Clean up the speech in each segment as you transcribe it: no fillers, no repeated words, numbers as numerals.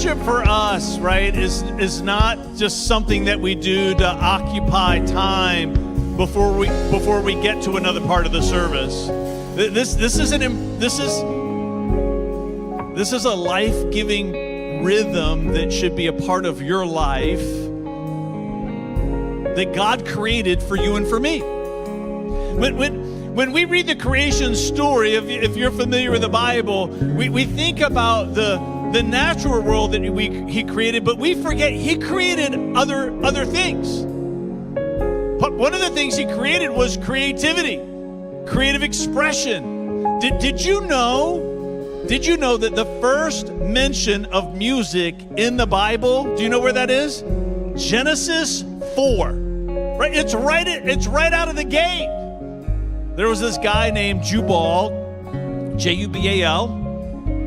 worship for us, right, is not just something that we do to occupy time before we get to another part of the service. This is a life-giving rhythm that should be a part of your life that God created for you and for me. When we read the creation story, if you're familiar with the Bible, we think about the natural world that He created, but we forget He created other things. But one of the things He created was creativity, creative expression. Did you know that the first mention of music in the Bible, do you know where that is? Genesis 4. Right? It's right out of the gate. There was this guy named Jubal, Jubal.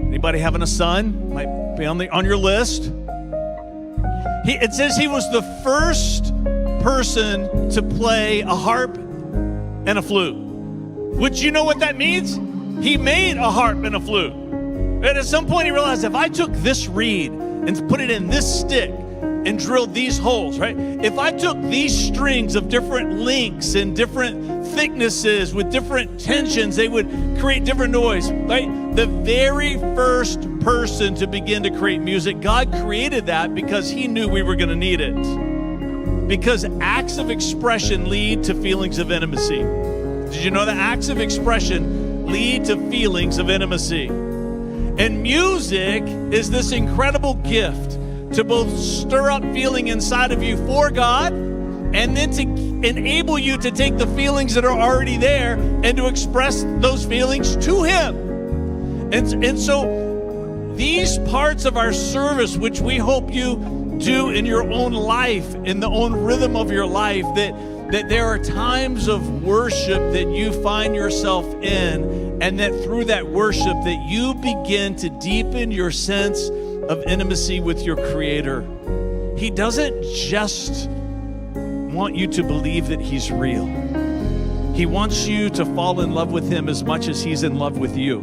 Anybody having a son? Might be on your list. It says he was the first person to play a harp and a flute. Would you know what that means? He made a harp and a flute. And at some point he realized, if I took this reed and put it in this stick and drilled these holes, right? If I took these strings of different lengths and different thicknesses with different tensions, they would create different noise, right? The very first person to begin to create music, God created that because He knew we were going to need it. Because acts of expression lead to feelings of intimacy. Did you know that acts of expression lead to feelings of intimacy? And music is this incredible gift to both stir up feeling inside of you for God, and then to enable you to take the feelings that are already there and to express those feelings to Him. And so these parts of our service, which we hope you do in your own life, in the own rhythm of your life, that there are times of worship that you find yourself in, and that through that worship that you begin to deepen your sense of intimacy with your Creator. He doesn't just want you to believe that He's real. He wants you to fall in love with Him as much as He's in love with you.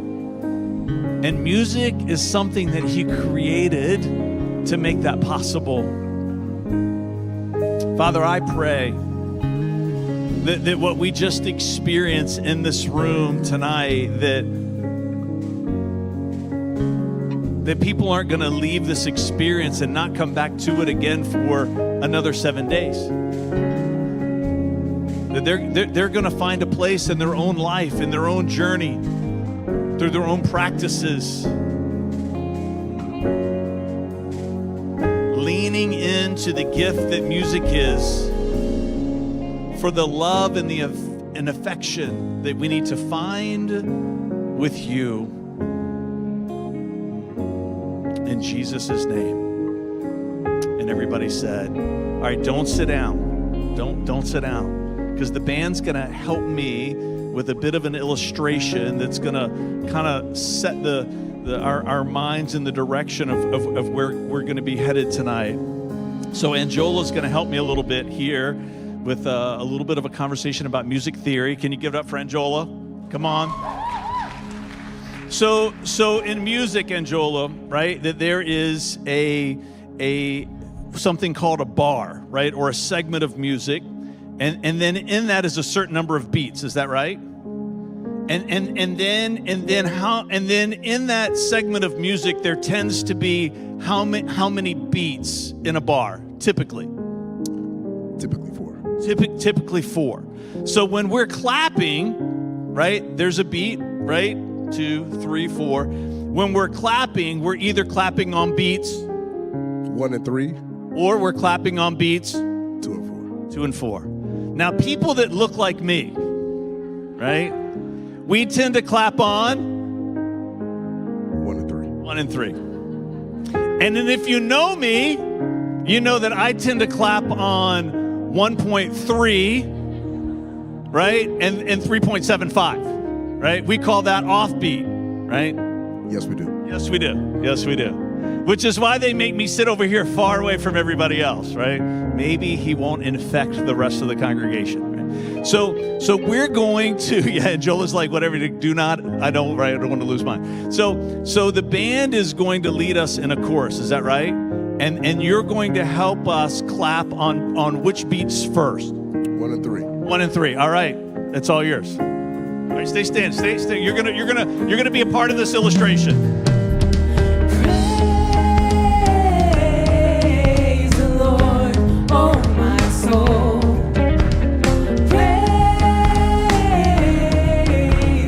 And music is something that He created to make that possible. Father, I pray that what we just experienced in this room tonight, that people aren't going to leave this experience and not come back to it again for another 7 days. That they're going to find a place in their own life, in their own journey, through their own practices, leaning into the gift that music is, for the love and and affection that we need to find with you. In Jesus' name. And everybody said, all right, don't sit down. Don't sit down. Because the band's going to help me with a bit of an illustration that's going to kind of set our minds in the direction of where we're going to be headed tonight. So Angela's going to help me a little bit here with a little bit of a conversation about music theory. Can you give it up for Angela? Come on. So in music, Angela, right, that there is a something called a bar, right, or a segment of music, and then in that is a certain number of beats. Is that right? And then in that segment of music, there tends to be how many beats in a bar typically? Typically four. So when we're clapping, right, there's a beat, right? 2, 3, 4. When we're clapping, we're either clapping on beats 1 and 3, or we're clapping on beats 2 and 4. 2 and 4. Now, people that look like me, right, we tend to clap on 1 and 3. 1 and 3. And then if you know me, you know that I tend to clap on 1.3, right, and 3.75. Right? We call that offbeat, right? Yes, we do. Yes, we do. Yes, we do. Which is why they make me sit over here far away from everybody else, right? Maybe he won't infect the rest of the congregation. Right? So we're going to, yeah, and Joel is like, whatever, do not, I don't want to lose mine. So the band is going to lead us in a chorus, is that right? And you're going to help us clap on which beats first? 1 and 3. 1 and 3. All right, it's all yours. All right, stay. You're gonna be a part of this illustration. Praise the Lord, oh my soul. Praise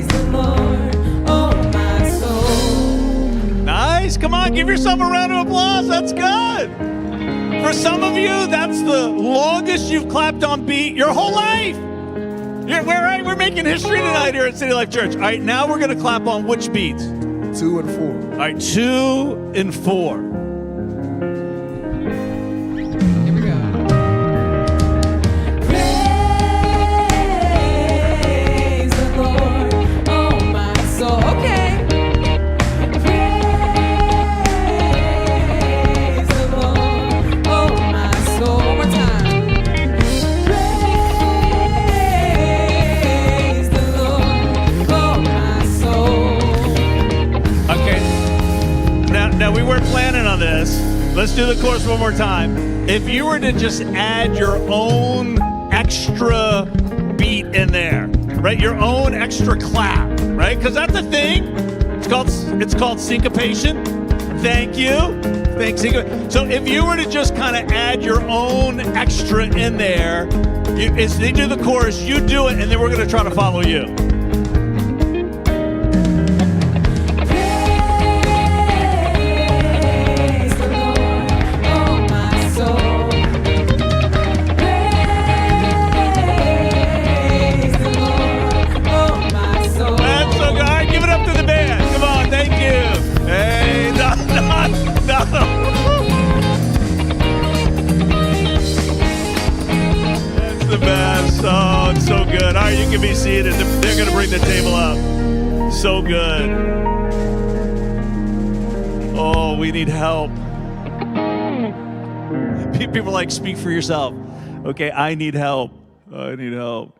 the Lord, oh my soul. Nice. Come on, give yourself a round of applause. That's good. For some of you, that's the longest you've clapped on beat your whole life. We're making history tonight here at City Life Church. All right, now we're going to clap on which beats? 2 and 4. All right, 2 and 4. Here we go. Praise the Lord, oh my soul. Okay. Praise the Lord, oh my soul. One more time. Praise the Lord, oh my soul. Okay. Now we weren't planning on this. Let's do the chorus one more time. If you were to just add your own extra beat in there, right? Your own extra clap, right? Because that's the thing. It's called syncopation. Thank you. Thanks. So if you were to just kind of add your own extra in there, as they do the chorus, you do it, and then we're going to try to follow you. Praise the Lord, oh my soul. Praise the Lord, oh my soul. That's so good. All right, give it up to the band. Come on, thank you. Hey, no. That's the best. Oh, it's so good. All right, you can be seated. They're going to bring the table up. So good. Oh, we need help. People are like, speak for yourself. Okay, I need help. I need help.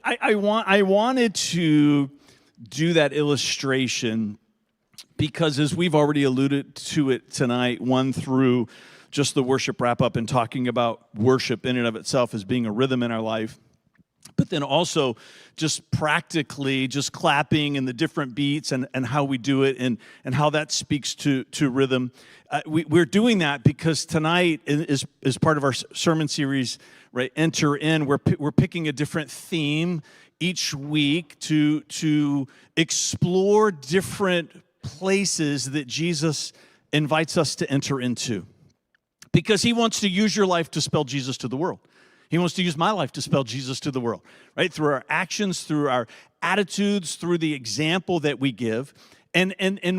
I wanted to do that illustration because, as we've already alluded to it tonight, one through just the worship wrap up and talking about worship in and of itself as being a rhythm in our life, but then also just practically just clapping and the different beats and how we do it and how that speaks to rhythm. We're doing that because tonight is part of our sermon series, right? Enter In. We're picking a different theme each week to explore different places that Jesus invites us to enter into. Because he wants to use your life to spell Jesus to the world. He wants to use my life to spell Jesus to the world, right? Through our actions, through our attitudes, through the example that we give. And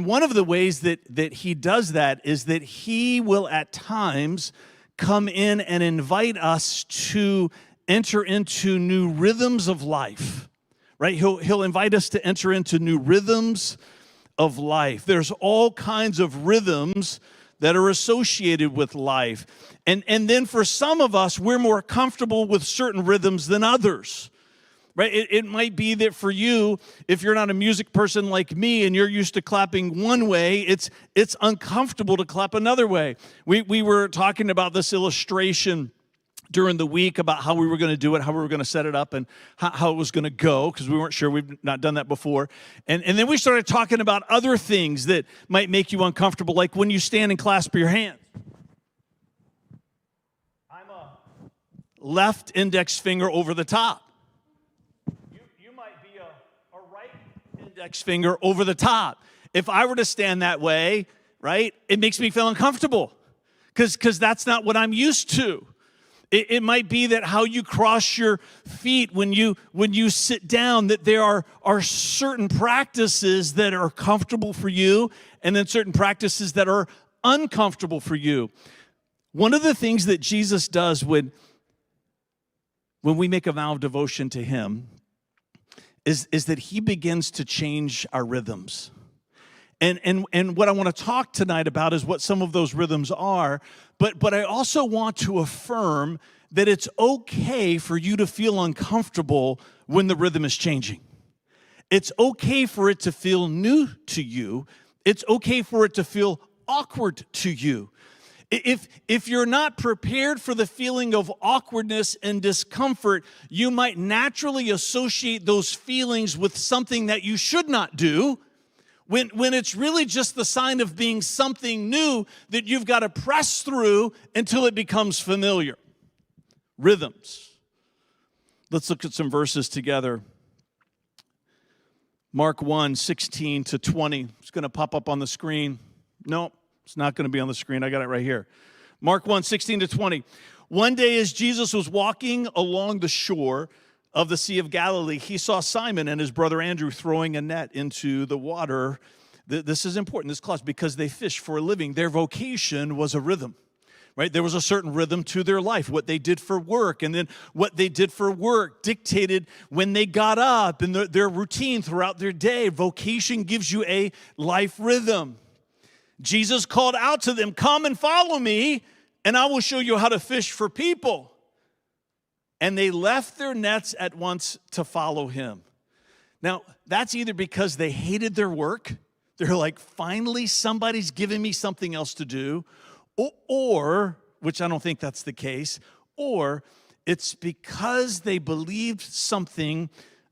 one of the ways that he does that is that he will at times come in and invite us to enter into new rhythms of life, right? He'll invite us to enter into new rhythms of life. There's all kinds of rhythms that are associated with life. And then for some of us, we're more comfortable with certain rhythms than others, right? It might be that for you, if you're not a music person like me and you're used to clapping one way, it's uncomfortable to clap another way. We were talking about this illustration during the week about how we were going to do it, how we were going to set it up, and how it was going to go, because we weren't sure. We've not done that before. And then we started talking about other things that might make you uncomfortable, like when you stand and clasp your hands. I'm a left index finger over the top. You might be a right index finger over the top. If I were to stand that way, right, it makes me feel uncomfortable, because that's not what I'm used to. It might be that how you cross your feet when you sit down, that there are certain practices that are comfortable for you, and then certain practices that are uncomfortable for you. One of the things that Jesus does when we make a vow of devotion to him is that he begins to change our rhythms. And what I want to talk tonight about is what some of those rhythms are, but I also want to affirm that it's okay for you to feel uncomfortable when the rhythm is changing. It's okay for it to feel new to you. It's okay for it to feel awkward to you. If you're not prepared for the feeling of awkwardness and discomfort, you might naturally associate those feelings with something that you should not do, when it's really just the sign of being something new that you've got to press through until it becomes familiar. Rhythms. Let's look at some verses together. Mark 1, 16 to 20. It's going to pop up on the screen. No, it's not going to be on the screen. I got it right here. Mark 1, 16 to 20. One day as Jesus was walking along the shore of the Sea of Galilee, he saw Simon and his brother Andrew throwing a net into the water. This is important, this clause, because they fish for a living. Their vocation was a rhythm. Right? There was a certain rhythm to their life, what they did for work, and then what they did for work dictated when they got up and their routine throughout their day. Vocation gives you a life rhythm. Jesus called out to them, "Come and follow me, and I will show you how to fish for people." And they left their nets at once to follow him. Now, that's either because they hated their work. They're like, finally, somebody's giving me something else to do. Or, which I don't think that's the case, or it's because they believed something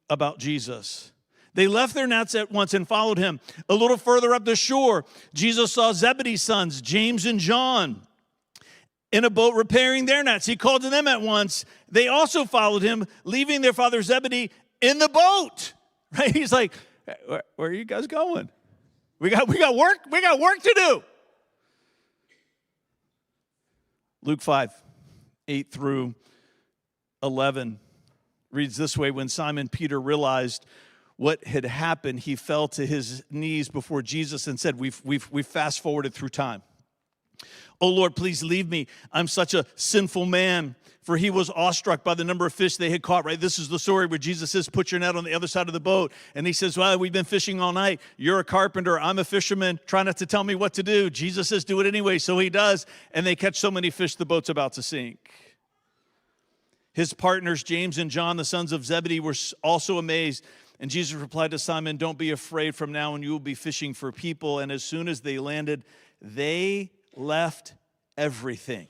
about Jesus. They left their nets at once and followed him. A little further up the shore, Jesus saw Zebedee's sons, James and John, in a boat repairing their nets. He called to them at once. They also followed him, leaving their father Zebedee in the boat. Right? He's like, where are you guys going? We got work to do. Luke 5, 8 through 11 reads this way: When Simon Peter realized what had happened, he fell to his knees before Jesus and said, we've fast forwarded through time. "Oh Lord, please leave me. I'm such a sinful man." For he was awestruck by the number of fish they had caught, right? This is the story where Jesus says, put your net on the other side of the boat. And he says, well, we've been fishing all night. You're a carpenter. I'm a fisherman. Try not to tell me what to do. Jesus says, do it anyway. So he does. And they catch so many fish, the boat's about to sink. His partners, James and John, the sons of Zebedee, were also amazed. And Jesus replied to Simon, don't be afraid. From now on, you will be fishing for people. And as soon as they landed, they left everything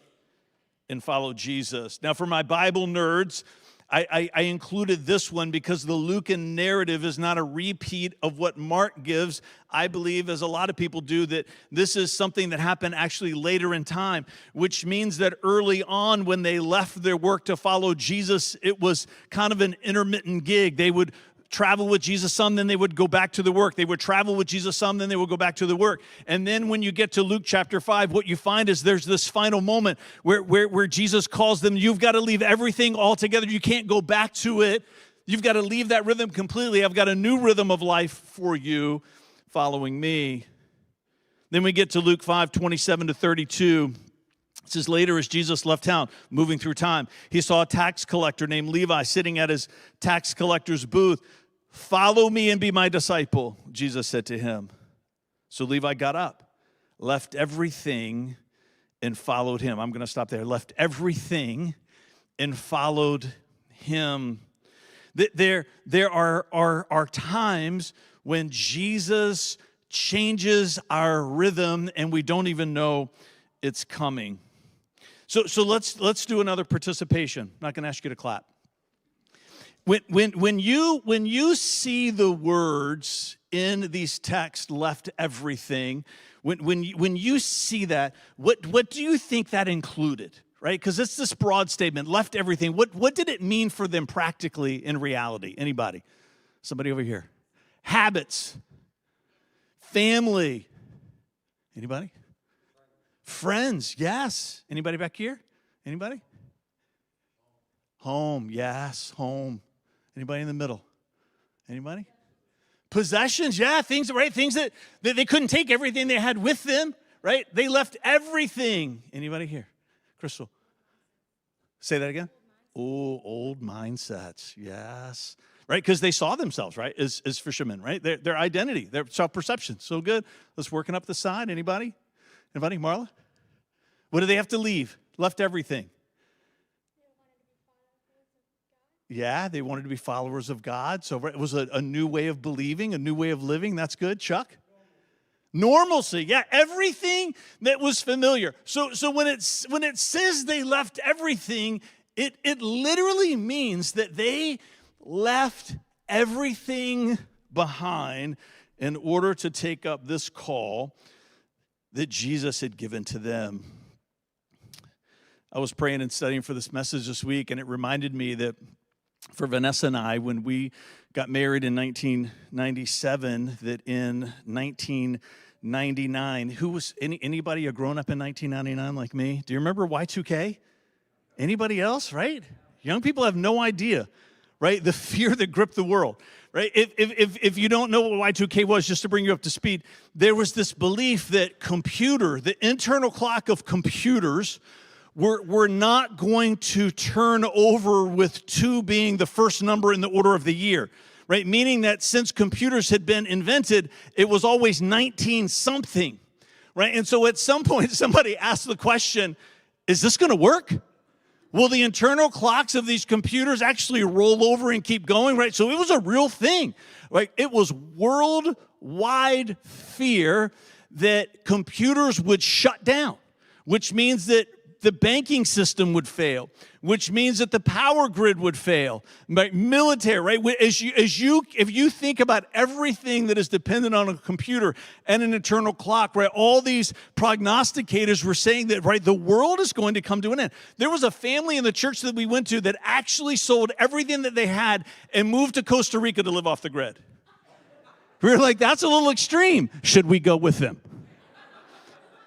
and followed Jesus. Now, for my Bible nerds, I included this one because the Lucan narrative is not a repeat of what Mark gives. I believe, as a lot of people do, that this is something that happened actually later in time, which means that early on when they left their work to follow Jesus, it was kind of an intermittent gig. They would travel with Jesus some, then they would go back to the work. They would travel with Jesus some, then they would go back to the work. And then when you get to Luke chapter 5, what you find is there's this final moment where Jesus calls them, you've got to leave everything altogether. You can't go back to it. You've got to leave that rhythm completely. I've got a new rhythm of life for you following me. Then we get to Luke 5, 27 to 32. It says, later as Jesus left town, moving through time, he saw a tax collector named Levi sitting at his tax collector's booth. Follow me and be my disciple, Jesus said to him. So Levi got up, left everything, and followed him. I'm going to stop there. Left everything and followed him. There are times when Jesus changes our rhythm and we don't even know it's coming. So let's do another participation. I'm not going to ask you to clap. When you see the words in these texts, left everything, when you see that, what do you think that included? Right? Because it's this broad statement, left everything. What did it mean for them practically in reality? Anybody? Somebody over here. Habits. Family. Anybody? Friends, yes. Anybody back here? Anybody? Home, yes, home. Anybody in the middle? Anybody? Possessions, yeah, things that they couldn't take everything they had with them, right? They left everything. Anybody here? Crystal. Say that again. Oh, old mindsets, yes. Right, because they saw themselves, right, as fishermen, right? Their identity, their self-perception. So good. Let's working up the side. Anybody? Anybody? Marla? What do they have to leave? Left everything. Yeah, they wanted to be followers of God. So it was a new way of believing, a new way of living. That's good, Chuck. Normalcy, yeah, everything that was familiar. So when it says they left everything, it literally means that they left everything behind in order to take up this call that Jesus had given to them. I was praying and studying for this message this week, and it reminded me that for Vanessa and I, when we got married in 1997, that in 1999, who was anybody a grown up in 1999 like me? Do you remember Y2K? Anybody else, right? Young people have no idea, right? The fear that gripped the world, right? If you don't know what Y2K was, just to bring you up to speed, there was this belief that the internal clock of computers were not going to turn over with 2 being the first number in the order of the year, right? Meaning that since computers had been invented, it was always 19 something, right? And so at some point, somebody asked the question, is this going to work? Will the internal clocks of these computers actually roll over and keep going, right? So it was a real thing, right? It was worldwide fear that computers would shut down, which means that the banking system would fail, which means that the power grid would fail, right? Military, right? If you think about everything that is dependent on a computer and an internal clock, right? All these prognosticators were saying that, right, the world is going to come to an end. There was a family in the church that we went to that actually sold everything that they had and moved to Costa Rica to live off the grid. We were like, that's a little extreme. Should we go with them?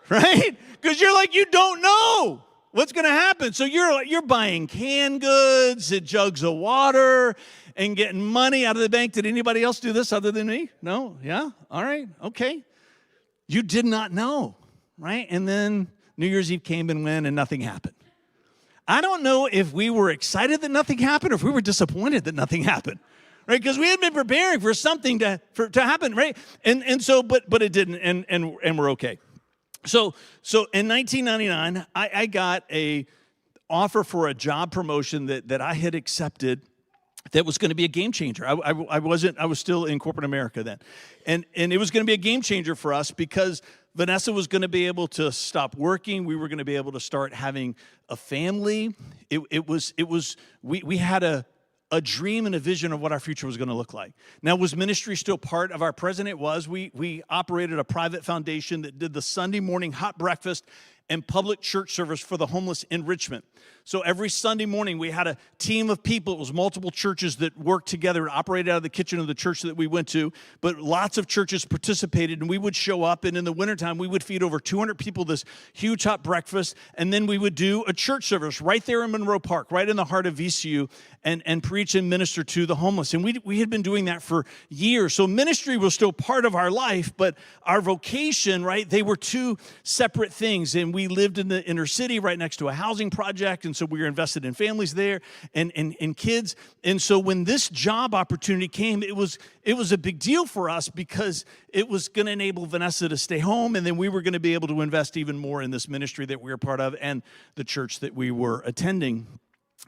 Right? Because you're like, you don't know what's going to happen. So you're buying canned goods and jugs of water and getting money out of the bank. Did anybody else do this other than me? No? Yeah? All right. Okay. You did not know, right? And then New Year's Eve came and went and nothing happened. I don't know if we were excited that nothing happened or if we were disappointed that nothing happened. Right? Because we had been preparing for something to happen, right? And so, but it didn't, and we're okay. So in 1999, I got a offer for a job promotion that I had accepted that was going to be a game changer. I was still in corporate America then. And it was going to be a game changer for us because Vanessa was going to be able to stop working. We were going to be able to start having a family. We had a dream and a vision of what our future was going to look like. Now, was ministry still part of our present? It was. We operated a private foundation that did the Sunday morning hot breakfast and public church service for the homeless in Richmond. So every Sunday morning, we had a team of people. It was multiple churches that worked together and operated out of the kitchen of the church that we went to. But lots of churches participated, and we would show up. And in the wintertime, we would feed over 200 people this huge hot breakfast. And then we would do a church service right there in Monroe Park, right in the heart of VCU, and preach and minister to the homeless. And we had been doing that for years. So ministry was still part of our life, but our vocation, right, they were 2 separate things. And we lived in the inner city right next to a housing project. And so we were invested in families there and kids. And so when this job opportunity came, it was a big deal for us because it was going to enable Vanessa to stay home. And then we were going to be able to invest even more in this ministry that we were part of and the church that we were attending.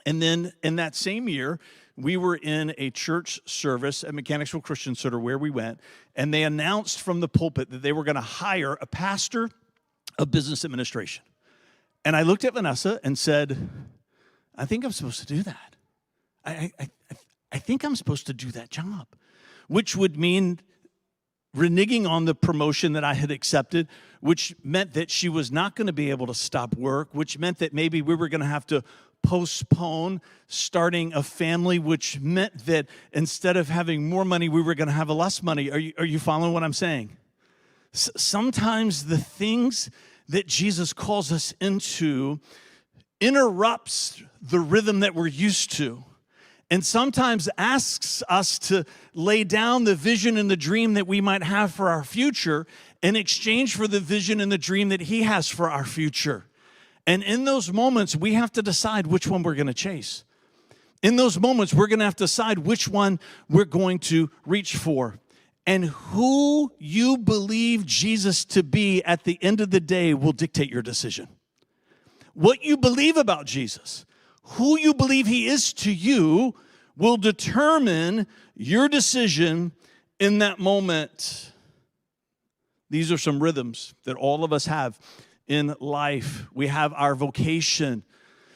And then in that same year, we were in a church service at Mechanicsville Christian Center where we went, and they announced from the pulpit that they were going to hire a pastor of business administration. And I looked at Vanessa and said, I think I'm supposed to do that. I think I'm supposed to do that job, which would mean reneging on the promotion that I had accepted, which meant that she was not going to be able to stop work, which meant that maybe we were going to have to postpone starting a family, which meant that instead of having more money, we were going to have less money. Are you following what I'm saying? Sometimes the things that Jesus calls us into interrupts the rhythm that we're used to, and sometimes asks us to lay down the vision and the dream that we might have for our future in exchange for the vision and the dream that He has for our future. And in those moments, we have to decide which one we're going to chase. In those moments, we're going to have to decide which one we're going to reach for. And who you believe Jesus to be at the end of the day will dictate your decision. What you believe about Jesus, who you believe He is to you, will determine your decision in that moment. These are some rhythms that all of us have in life. We have our vocation.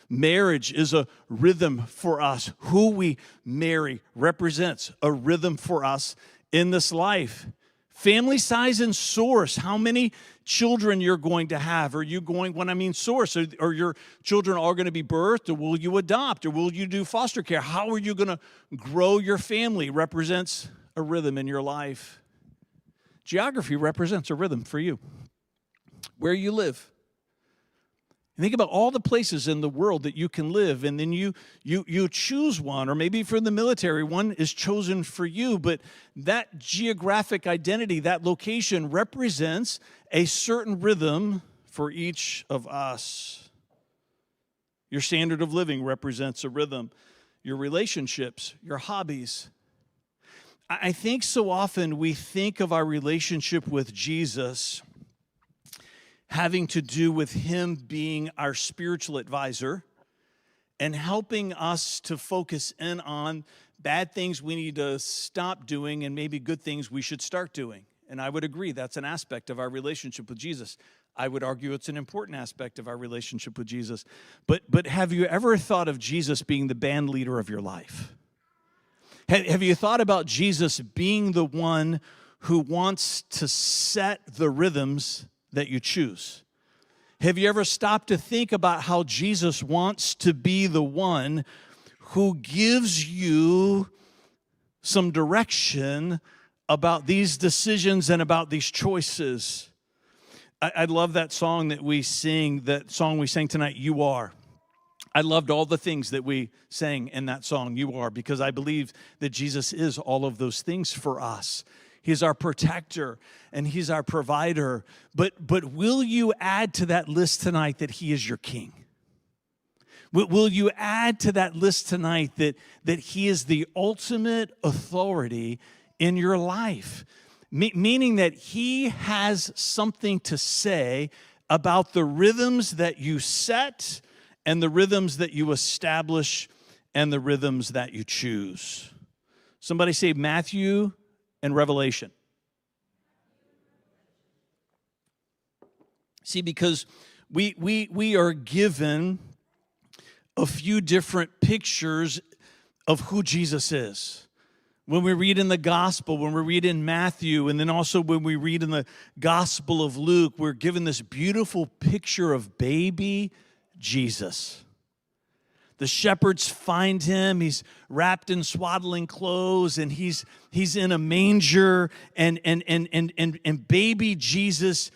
Marriage is a rhythm for us. Who we marry represents a rhythm for us in this life. Family size and source, how many children you're going to have. Are you going, when I mean source, are your children all going to be birthed, or will you adopt, or will you do foster care? How are you going to grow your family represents a rhythm in your life. Geography represents a rhythm for you. Where you live. Think about all the places in the world that you can live, and then you choose one, or maybe for the military, one is chosen for you, but that geographic identity, that location represents a certain rhythm for each of us. Your standard of living represents a rhythm. Your relationships, your hobbies. I think so often we think of our relationship with Jesus having to do with him being our spiritual advisor and helping us to focus in on bad things we need to stop doing and maybe good things we should start doing. And I would agree that's an aspect of our relationship with Jesus. I would argue it's an important aspect of our relationship with Jesus. But have you ever thought of Jesus being the band leader of your life? Have you thought about Jesus being the one who wants to set the rhythms that you choose? Have you ever stopped to think about how Jesus wants to be the one who gives you some direction about these decisions and about these choices? I love that song that we sing, that song we sang tonight, You Are. I loved all the things that we sang in that song, You Are, because I believe that Jesus is all of those things for us. He's our protector and he's our provider. But will you add to that list tonight that he is your king? Will you add to that list tonight that he is the ultimate authority in your life? Meaning that he has something to say about the rhythms that you set and the rhythms that you establish and the rhythms that you choose. Somebody say Matthew and Revelation. See, because we are given a few different pictures of who Jesus is. When we read in the gospel, when we read in Matthew, and then also when we read in the gospel of Luke, we're given this beautiful picture of baby Jesus. The shepherds find him. He's wrapped in swaddling clothes, and he's in a manger. And baby Jesus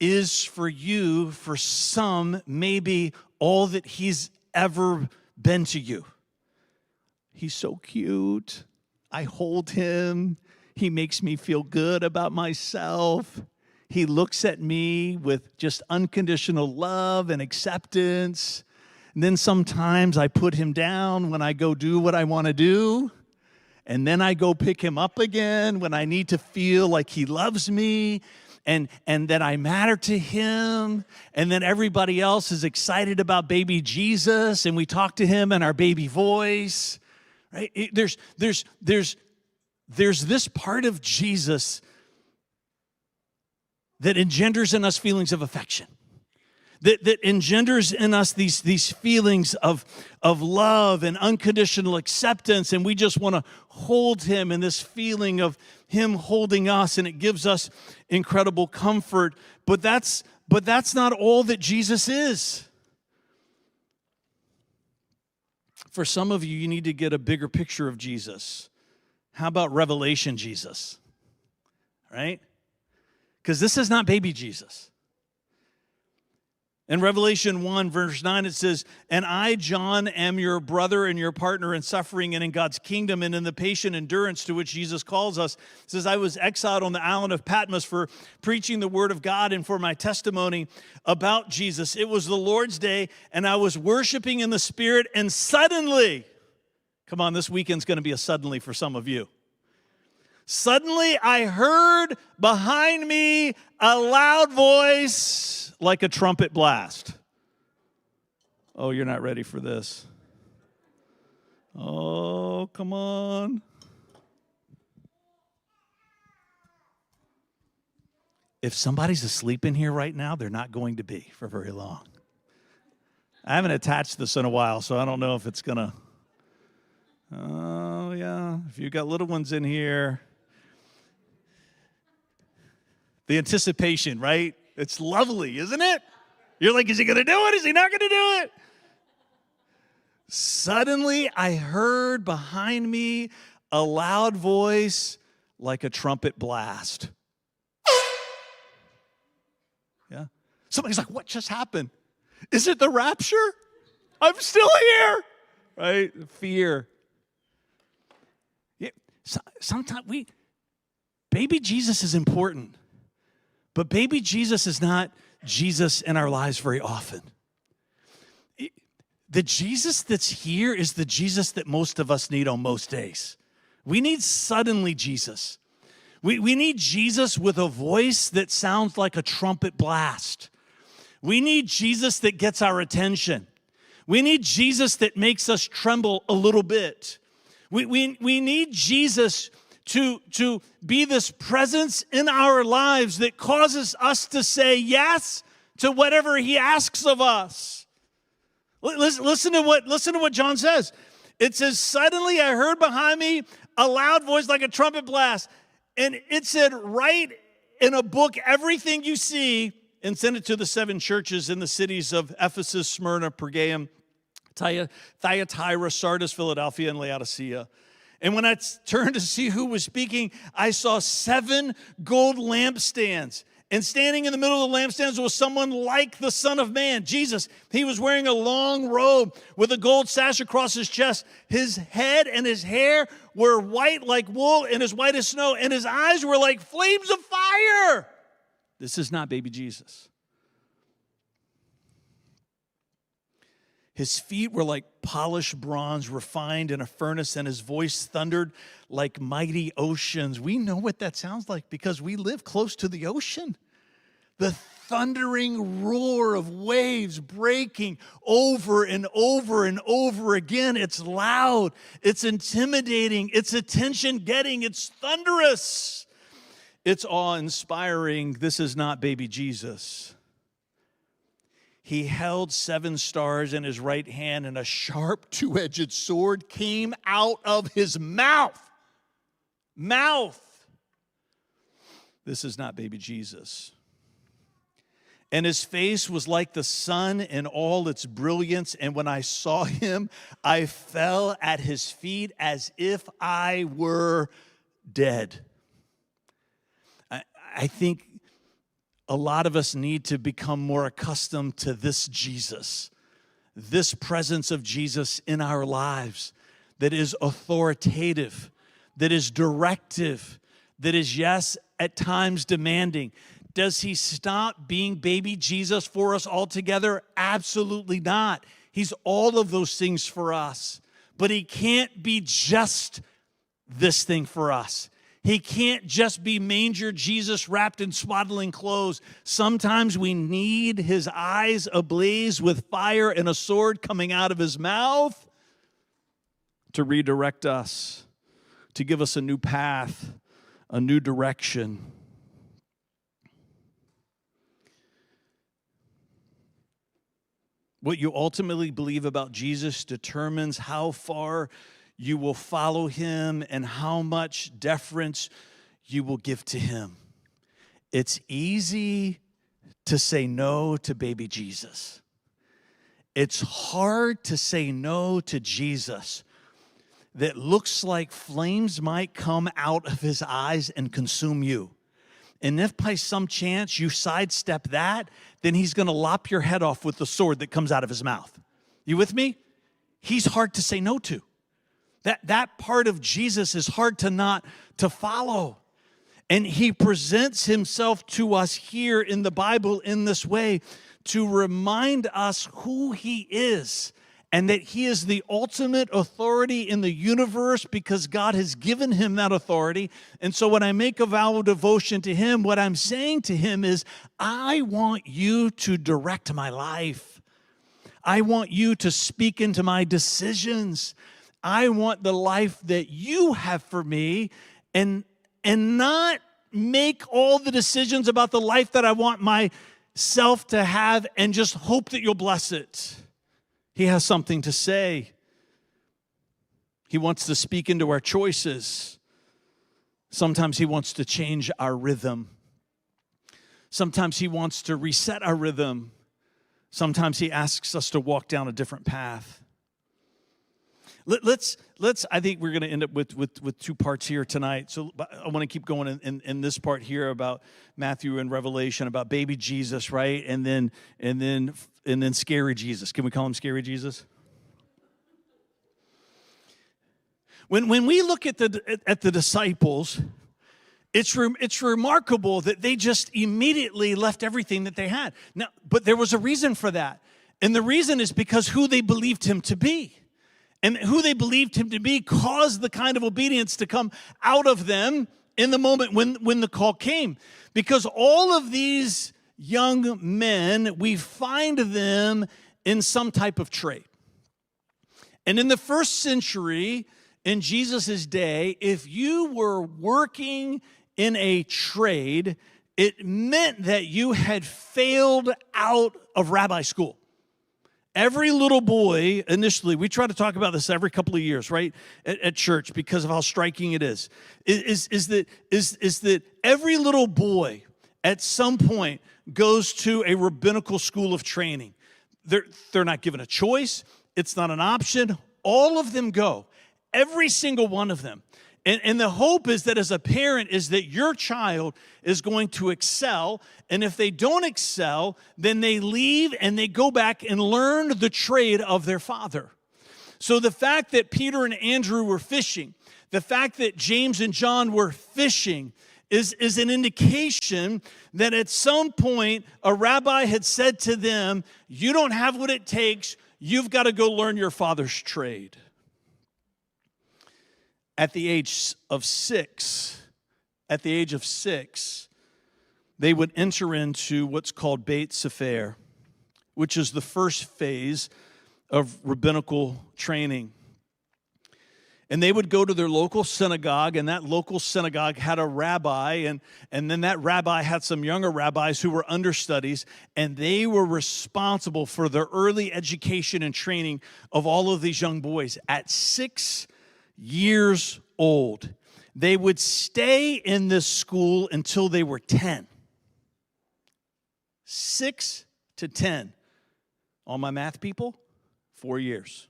is for you, for some, maybe all that he's ever been to you. He's so cute. I hold him. He makes me feel good about myself. He looks at me with just unconditional love and acceptance. And then sometimes I put him down when I go do what I want to do. And then I go pick him up again when I need to feel like he loves me and that I matter to him. And then everybody else is excited about baby Jesus, and we talk to him in our baby voice. Right? There's this part of Jesus that engenders in us feelings of affection, that engenders in us these feelings of love and unconditional acceptance, and we just want to hold him in this feeling of him holding us, and it gives us incredible comfort. But that's not all that Jesus is. For some of you, you need to get a bigger picture of Jesus. How about Revelation Jesus? Right? Because this is not baby Jesus. In Revelation 1, verse 9, it says, "And I, John, am your brother and your partner in suffering and in God's kingdom and in the patient endurance to which Jesus calls us." It says, "I was exiled on the island of Patmos for preaching the word of God and for my testimony about Jesus. It was the Lord's day, and I was worshiping in the Spirit, and suddenly," come on, this weekend's going to be a suddenly for some of you. "Suddenly I heard behind me a loud voice like a trumpet blast." Oh, you're not ready for this. Oh, come on. If somebody's asleep in here right now, they're not going to be for very long. I haven't attached this in a while, so I don't know if it's going to. Oh, yeah. If you've got little ones in here. The anticipation, right? It's lovely, isn't it? You're like, is he going to do it? Is he not going to do it? Suddenly, I heard behind me a loud voice like a trumpet blast. Yeah. Somebody's like, what just happened? Is it the rapture? I'm still here. Right? Fear. Yeah. Sometimes baby Jesus is important, but baby Jesus is not Jesus in our lives very often. The Jesus that's here is the Jesus that most of us need on most days. We need suddenly Jesus. We need Jesus with a voice that sounds like a trumpet blast. We need Jesus that gets our attention. We need Jesus that makes us tremble a little bit. We need Jesus to be this presence in our lives that causes us to say yes to whatever he asks of us. Listen to what John says. It says, suddenly I heard behind me a loud voice like a trumpet blast. And it said, write in a book everything you see and send it to the 7 churches in the cities of Ephesus, Smyrna, Pergamum, Thyatira, Sardis, Philadelphia, and Laodicea. And when I turned to see who was speaking, I saw 7 gold lampstands. And standing in the middle of the lampstands was someone like the Son of Man, Jesus. He was wearing a long robe with a gold sash across his chest. His head and his hair were white like wool and as white as snow, and his eyes were like flames of fire. This is not baby Jesus. His feet were like polished bronze refined in a furnace, and his voice thundered like mighty oceans. We know what that sounds like because we live close to the ocean. The thundering roar of waves breaking over and over and over again. It's loud, it's intimidating, it's attention-getting, it's thunderous. It's awe-inspiring. This is not baby Jesus. He held 7 stars in his right hand, and a sharp 2-edged sword came out of his mouth. This is not baby Jesus. And his face was like the sun in all its brilliance, and when I saw him, I fell at his feet as if I were dead. I think a lot of us need to become more accustomed to this Jesus, this presence of Jesus in our lives that is authoritative, that is directive, that is, yes, at times demanding. Does he stop being baby Jesus for us altogether? Absolutely not. He's all of those things for us, but he can't be just this thing for us. He can't just be manger Jesus wrapped in swaddling clothes. Sometimes we need his eyes ablaze with fire and a sword coming out of his mouth to redirect us, to give us a new path, a new direction. What you ultimately believe about Jesus determines how far you will follow him and how much deference you will give to him. It's easy to say no to baby Jesus. It's hard to say no to Jesus that looks like flames might come out of his eyes and consume you. And if by some chance you sidestep that, then he's going to lop your head off with the sword that comes out of his mouth. You with me? He's hard to say no to. That part of Jesus is hard to follow. And he presents himself to us here in the Bible in this way to remind us who he is and that he is the ultimate authority in the universe because God has given him that authority. And so when I make a vow of devotion to him, what I'm saying to him is, I want you to direct my life. I want you to speak into my decisions. I want the life that you have for me, and not make all the decisions about the life that I want myself to have and just hope that you'll bless it. He has something to say. He wants to speak into our choices. Sometimes he wants to change our rhythm. Sometimes he wants to reset our rhythm. Sometimes he asks us to walk down a different path. Let's. I think we're going to end up with two parts here tonight. So I want to keep going in this part here about Matthew and Revelation, about baby Jesus, right? And then scary Jesus. Can we call him scary Jesus? When we look at the disciples, it's remarkable that they just immediately left everything that they had. Now, but there was a reason for that, and the reason is because who they believed him to be. And who they believed him to be caused the kind of obedience to come out of them in the moment when the call came. Because all of these young men, we find them in some type of trade. And in the first century, in Jesus' day, if you were working in a trade, it meant that you had failed out of rabbi school. Every little boy, initially, we try to talk about this every couple of years, right, at church because of how striking it is that every little boy at some point goes to a rabbinical school of training. They're not given a choice. It's not an option. All of them go, every single one of them. And the hope is that as a parent is that your child is going to excel. And if they don't excel, then they leave and they go back and learn the trade of their father. So the fact that Peter and Andrew were fishing, the fact that James and John were fishing is an indication that at some point a rabbi had said to them, you don't have what it takes. You've got to go learn your father's trade. At the age of six, they would enter into what's called Beit Sefer, which is the first phase of rabbinical training. And they would go to their local synagogue, and that local synagogue had a rabbi, and then that rabbi had some younger rabbis who were understudies, and they were responsible for the early education and training of all of these young boys. At 6 years old, they would stay in this school until they were 10. 6 to 10. All my math people, 4 years.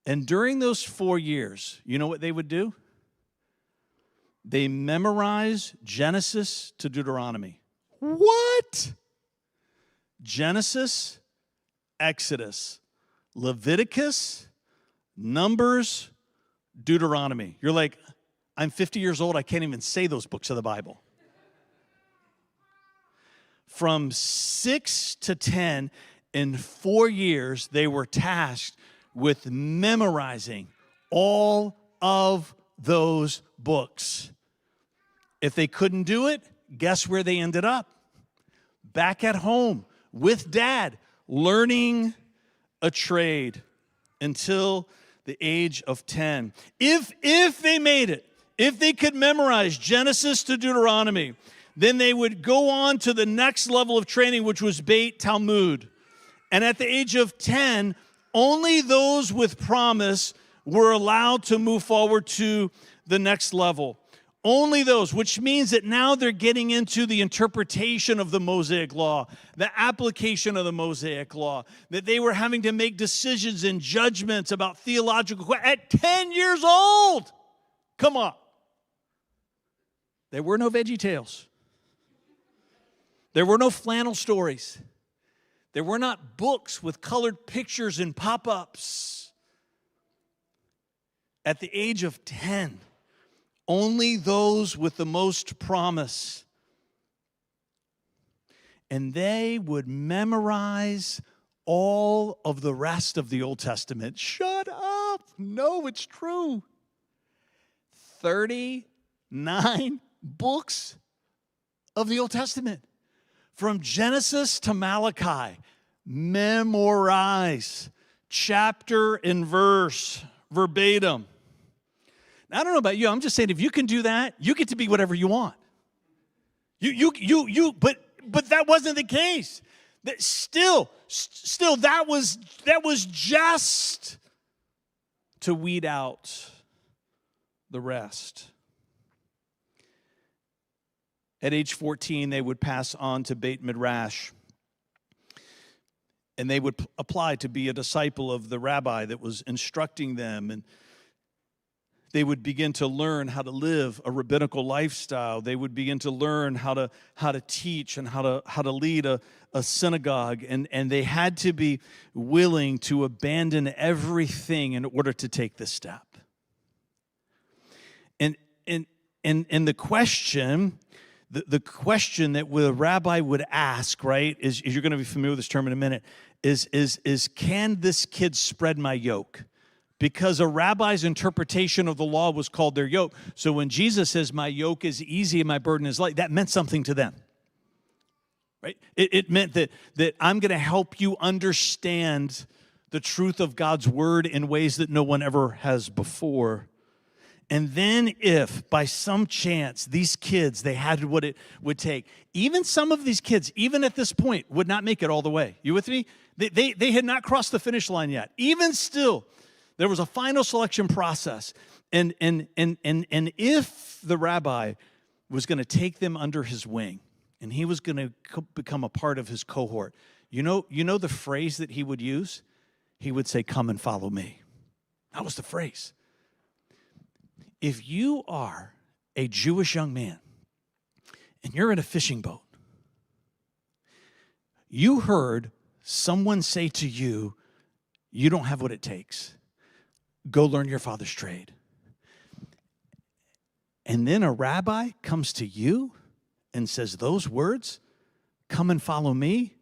And during those 4 years, you know what they would do? They memorize Genesis to Deuteronomy. What? Genesis, Exodus, Leviticus, Numbers, Deuteronomy. You're like, I'm 50 years old. I can't even say those books of the Bible. From 6 to 10, in 4 years, they were tasked with memorizing all of those books. If they couldn't do it, guess where they ended up? Back at home with dad, learning a trade until the age of 10. If they made it, if they could memorize Genesis to Deuteronomy, then they would go on to the next level of training, which was Beit Talmud. And at the age of 10, only those with promise were allowed to move forward to the next level. Only those, which means that now they're getting into the interpretation of the Mosaic Law, the application of the Mosaic Law, that they were having to make decisions and judgments about theological questions at 10 years old. Come on. There were no Veggie Tales. There were no flannel stories. There were not books with colored pictures and pop-ups. At the age of 10, only those with the most promise. And they would memorize all of the rest of the Old Testament. Shut up. No, it's true. 39 books of the Old Testament. From Genesis to Malachi. Memorize. chapter and verse, verbatim. Now, I don't know about you. I'm just saying, if you can do that, you get to be whatever you want. But that wasn't the case. Still, that was just to weed out the rest. At age 14, they would pass on to Beit Midrash, and they would apply to be a disciple of the rabbi that was instructing them, and they would begin to learn how to live a rabbinical lifestyle. They would begin to learn how to teach and how to lead a synagogue, and they had to be willing to abandon everything in order to take this step. And the question. The question that the rabbi would ask, right, is you're going to be familiar with this term in a minute, is can this kid spread my yoke? Because a rabbi's interpretation of the law was called their yoke. So when Jesus says, my yoke is easy and my burden is light, that meant something to them. Right? It meant that I'm going to help you understand the truth of God's word in ways that no one ever has before. And then if, by some chance, these kids, they had what it would take, even some of these kids, even at this point, would not make it all the way. You with me? They had not crossed the finish line yet. Even still, there was a final selection process. And if the rabbi was going to take them under his wing, and he was going to become a part of his cohort, you know the phrase that he would use? He would say, come and follow me. That was the phrase. If you are a Jewish young man and you're in a fishing boat, you heard someone say to you, you don't have what it takes. Go learn your father's trade. And then a rabbi comes to you and says those words, come and follow me,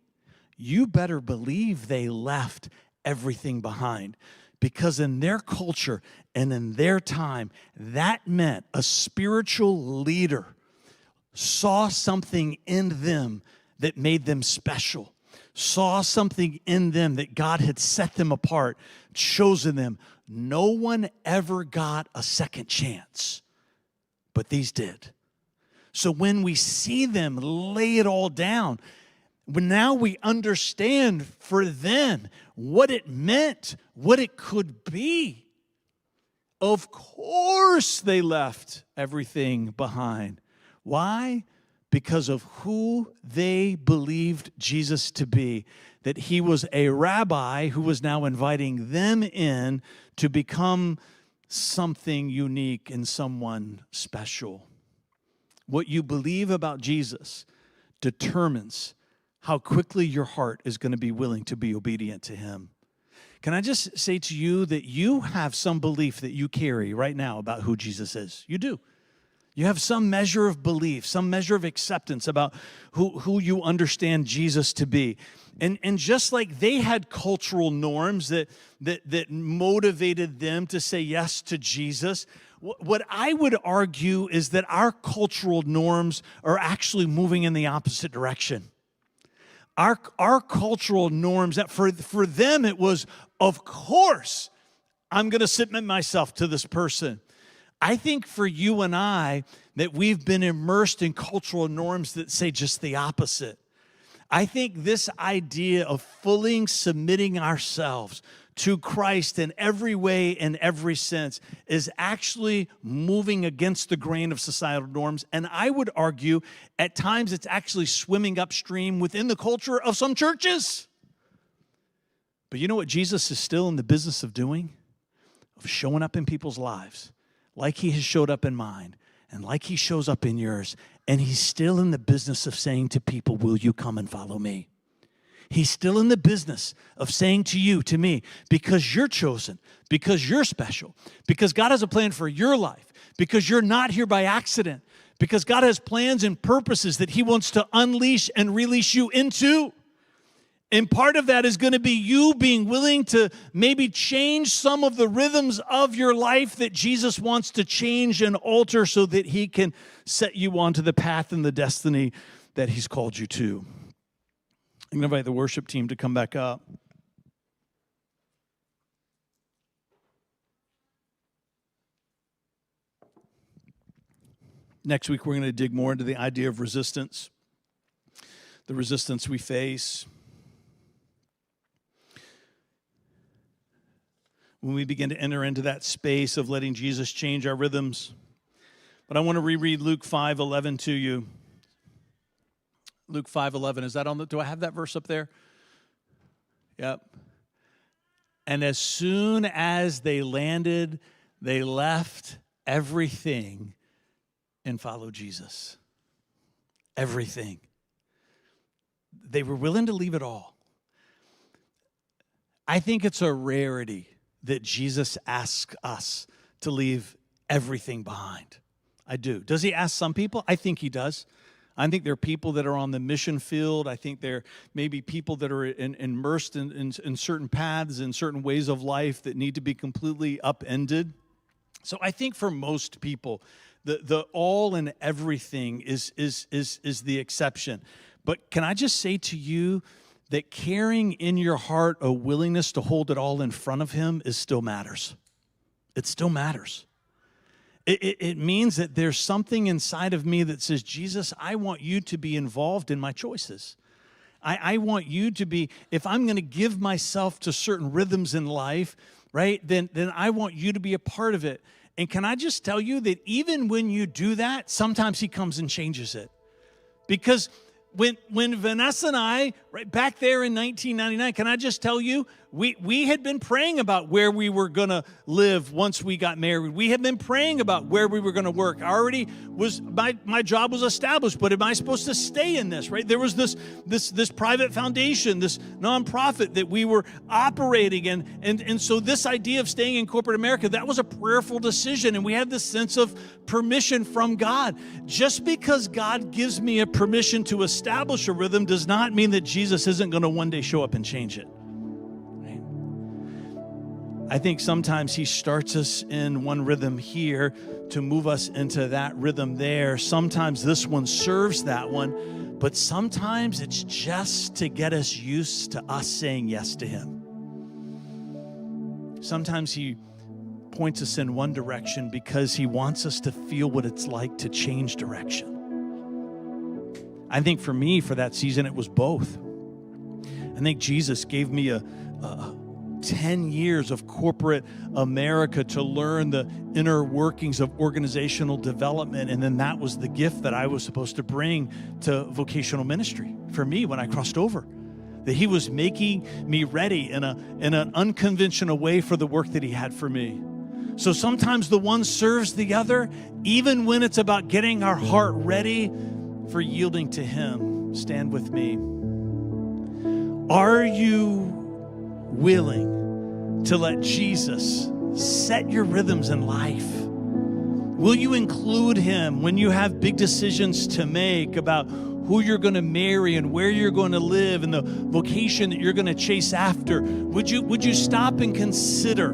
you better believe they left everything behind. Because in their culture and in their time, that meant a spiritual leader saw something in them that made them special, saw something in them that God had set them apart, chosen them. No one ever got a second chance, but these did. So when we see them lay it all down, now we understand for them what it meant, what it could be. Of course they left everything behind. Why? Because of who they believed Jesus to be. That he was a rabbi who was now inviting them in to become something unique and someone special. What you believe about Jesus determines how quickly your heart is going to be willing to be obedient to him. Can I just say to you that you have some belief that you carry right now about who Jesus is? You do. You have some measure of belief, some measure of acceptance about who you understand Jesus to be. And just like they had cultural norms that motivated them to say yes to Jesus, what I would argue is that our cultural norms are actually moving in the opposite direction. Our cultural norms, that for them it was, of course, I'm going to submit myself to this person. I think for you and I, that we've been immersed in cultural norms that say just the opposite. I think this idea of fully submitting ourselves to Christ in every way, in every sense, is actually moving against the grain of societal norms. And I would argue, at times, it's actually swimming upstream within the culture of some churches. But you know what Jesus is still in the business of doing? Of showing up in people's lives, like he has showed up in mine, and like he shows up in yours. And he's still in the business of saying to people, will you come and follow me? He's still in the business of saying to you, to me, because you're chosen, because you're special, because God has a plan for your life, because you're not here by accident, because God has plans and purposes that he wants to unleash and release you into. And part of that is going to be you being willing to maybe change some of the rhythms of your life that Jesus wants to change and alter so that he can set you onto the path and the destiny that he's called you to. I'm going to invite the worship team to come back up. Next week, we're going to dig more into the idea of resistance, the resistance we face when we begin to enter into that space of letting Jesus change our rhythms. But I want to reread Luke 5:11 to you. Luke 5:11, is that on the, do I have that verse up there? Yep. And as soon as they landed, they left everything and followed Jesus. Everything. They were willing to leave it all. I think it's a rarity that Jesus asks us to leave everything behind. I do. Does he ask some people? I think he does. I think there are people that are on the mission field. I think there may be people that are immersed in certain paths and certain ways of life that need to be completely upended. So I think for most people, the all and everything is the exception. But can I just say to you that carrying in your heart a willingness to hold it all in front of him still matters. It still matters. It means that there's something inside of me that says, Jesus, I want you to be involved in my choices. I want you to be, if I'm going to give myself to certain rhythms in life, right, then I want you to be a part of it. And can I just tell you that even when you do that, sometimes he comes and changes it. Because when Vanessa and I, right back there in 1999, can I just tell you, we had been praying about where we were going to live once we got married. We had been praying about where we were going to work. I already was, my job was established, but am I supposed to stay in this, right? There was this private foundation, this nonprofit that we were operating in. And so this idea of staying in corporate America, that was a prayerful decision. And we had this sense of permission from God. Just because God gives me a permission to establish a rhythm does not mean that Jesus isn't going to one day show up and change it. I think sometimes he starts us in one rhythm here to move us into that rhythm there. Sometimes this one serves that one, but sometimes it's just to get us used to us saying yes to him. Sometimes he points us in one direction because he wants us to feel what it's like to change direction. I think for me, for that season, it was both. I think Jesus gave me a 10 years of corporate America to learn the inner workings of organizational development. And then that was the gift that I was supposed to bring to vocational ministry for me when I crossed over. That he was making me ready in an unconventional way for the work that he had for me. So sometimes the one serves the other, even when it's about getting our heart ready for yielding to him. Stand with me. Are you willing to let Jesus set your rhythms in life? Will you include him when you have big decisions to make about who you're going to marry and where you're going to live and the vocation that you're going to chase after? Would you stop and consider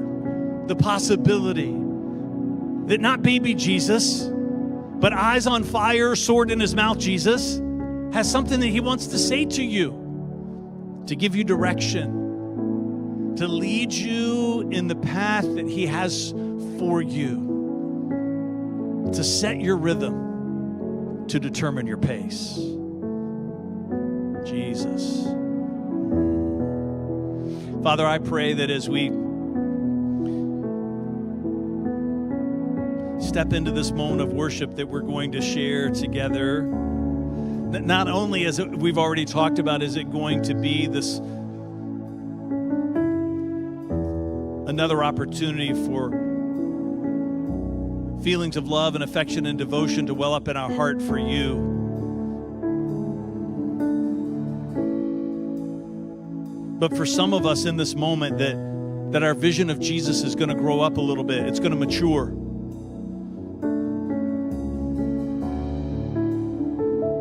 the possibility that not baby Jesus, but eyes on fire, sword in his mouth Jesus, has something that he wants to say to you, to give you direction, to lead you in the path that he has for you, to set your rhythm, to determine your pace. Jesus. Father, I pray that as we step into this moment of worship that we're going to share together, not only as we've already talked about, is it going to be this another opportunity for feelings of love and affection and devotion to well up in our heart for you. But for some of us in this moment, that our vision of Jesus is going to grow up a little bit. It's going to mature.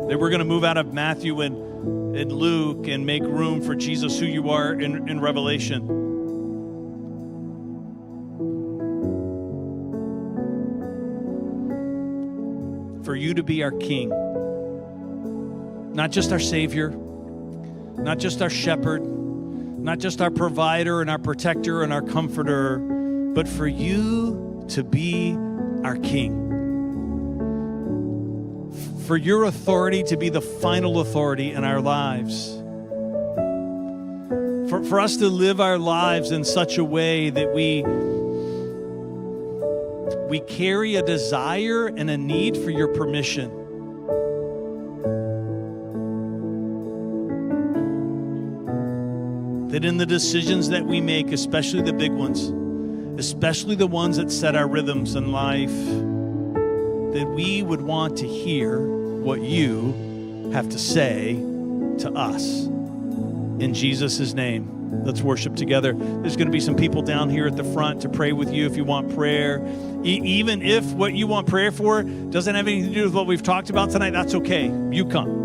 That we're going to move out of Matthew and Luke and make room for Jesus, who you are in Revelation. For you to be our King, not just our Savior, not just our shepherd, not just our provider and our protector and our comforter, but for you to be our King. for your authority to be the final authority in our lives. For us to live our lives in such a way that we carry a desire and a need for your permission. That in the decisions that we make, especially the big ones, especially the ones that set our rhythms in life, that we would want to hear what you have to say to us. In Jesus' name, let's worship together. There's going to be some people down here at the front to pray with you if you want prayer. Even if what you want prayer for doesn't have anything to do with what we've talked about tonight, that's okay. You come.